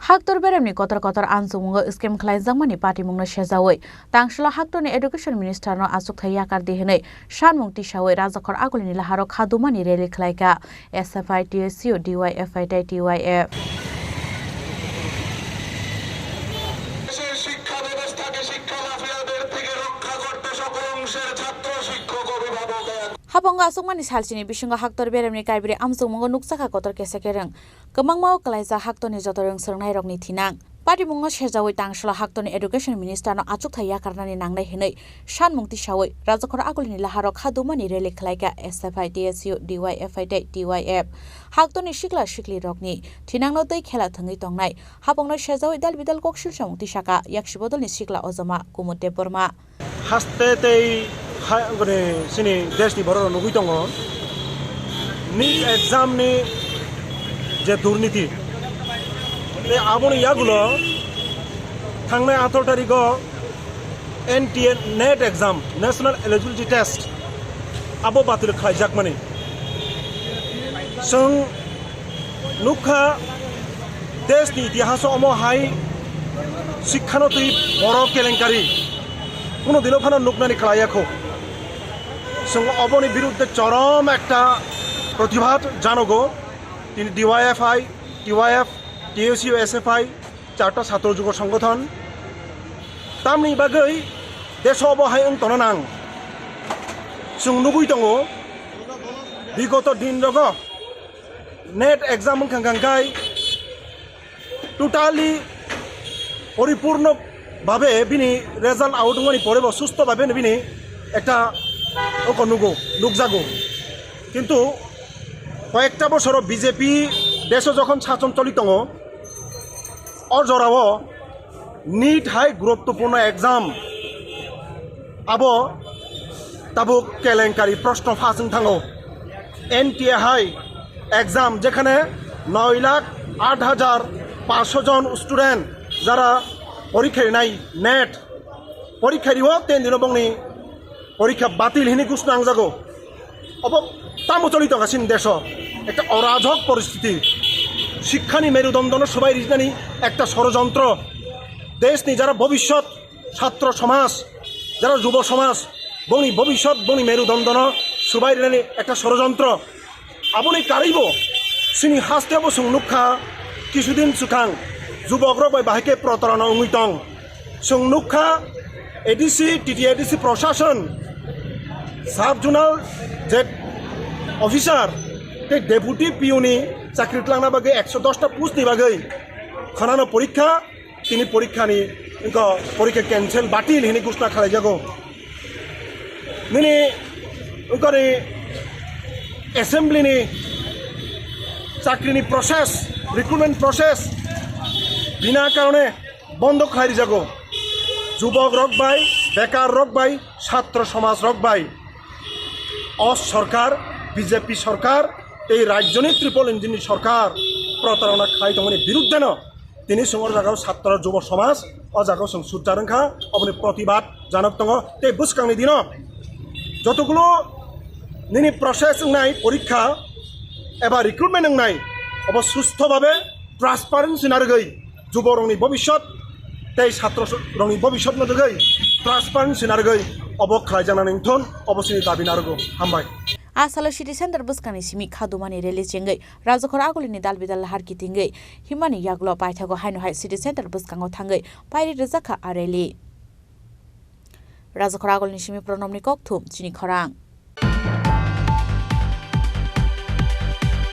Haktor beremni kotor ansung scam khlaijangmani party mungna shejawoi tangshla haktorni education minister no Achukthai Yakardi hinai Sanmung Tisawi rajakhor agulini laharo Khadumani rally khlaika SFI TSU DYFI TYF Habonga asukmani salchini bisingo haktor beremni kaibri amsungmungo nuksaka kotor kesekereng kemangmao kalaisa haktorni jotoreng serngnai rokni thinang party mungo shejawoi tangshla haktorni education minister no Achukthai Yakardi nangnai hinai Sanmung Tisawi rajakhor agulini laharo Khadumani rally khlaika SFI TSU DYFI TYF haktorni shikla shikli rokni thinangno tei khela thangai tongnai habongno shejawoi dalbidal kokshil samung tisaka yakshibodolni shikla ojama kumute borma haste tei sini desh ni borok nugui tongo NEET exam ni je durniti te aboni yagulo thangnai 18 tarikho NTA net exam national eligibility test abo batil khaijak mani sung nukha desh ni itihaso omo hai শিক্ষানো তুই বড় কেলেঙ্কারি কোনো দিনও Fanon নুকনানি খাইয়াখো Abani বিরুদ্ধে চরম একটা প্রতিবাদ জানাগো তিনি DYFI TYF TSU SFI চারটা ছাত্র যুব সংগঠন তামনি বাগৈ দেশ অবহাই তননাং जों नुबुই दङ বিগত দিন রগ নেট এক্সাম খাঙ্গাই টোটালি পরিপূর্ণভাবে বিনি রেজাল্ট আউট হওয়ানি পরে সুস্থভাবে বিনি একটা নুকজাগো কিন্তু কয়েকটা বছর বিজেপি দেশ যখন শাসন চলিত অজরাও নিট হাই গুরুত্বপূর্ণ এক্সাম আবো তাবো কেলেঙ্কারি প্রশ্ন ফাঁসিং থাঙ্গো NTA হাই এক্সাম যেখানে 9,08,500 জন স্টুডেন্ট যারা পরীক্ষায় নাই নেট পরীক্ষারিও 3 দিন বংনি পরীক্ষা বাতিল হিনি ঘোষণা আংজাগো অব তামো চলিত গাছিন দেশ একটা অরাজক পরিস্থিতি শিক্ষানি মেরুদণ্ডন সবাই রিজনানি একটা ষড়যন্ত্র দেশনি যারা ভবিষ্যৎ ছাত্র সমাজ যারা যুব সমাজ বনি ভবিষ্যৎ বনি মেরুদণ্ডন সবাই রিজনানি একটা ষড়যন্ত্র আপনি কারিব সিনি হাসতে বসুং নুখা কিছুদিন সুখাং যুবক রবাই বাহিকে প্রতারণা উঙ্গিতং সুং নুখা ADC TTADC প্রশাসন সাব জোনাল যে অফিসার তে ডেপুটি পিউনি চাকরি লাংনা বাগে 110টা পোস্টনি বাগে খনানো পরীক্ষা তিনি পরীক্ষানি পরীক্ষা ক্যান্সেল বাতিল হিনি ঘোষণা খালাই যাগো নিনি উনকরি অ্যাসেম্বলিনি চাকরিনি প্রসেস রিক্রুটমেন্ট প্রসেস বিনা কারণে বন্ধ খাই যাগো যুবক রকবাই বেকার রকবাই ছাত্র সমাজ রকবাই সরকার বিজেপি সরকার এই রাজ্যনি ট্রিপল ইঞ্জিনি সরকার প্রতারণা খাই তমনি বিরুদ্ধে ন তিনি সঙ্গর জায়গাও ছাত্র যুব সমাজ ও জায়গাও সঙ্গ সূর্যারংখা অবনি প্রতিবাদ জানক দङ তে বুসকাংনি দিন যতগুলো নিনি প্রসেস নাই পরীক্ষা এবার রিক্রুটমেন্ট নাই অব সুস্থভাবে ট্রান্সপারেন্সি নারগৈ যুব রংনি ভবিষ্যৎ তাই ছাত্র রংনি ভবিষ্যৎ নদগৈ ট্রান্সপারেন্সি নারগৈ অবক খাই জানানি থন অবশ্যই দাবি নারগো হামবাই Asalo City Center buskani simi Khadumani rally chengai rajakhor agulini dalbidal harki tingai himani yaglo paithago haino hai City Center buskango thangai pairi rejaka areli rajakhor agulini simi pronomni kokthum Chini Khorang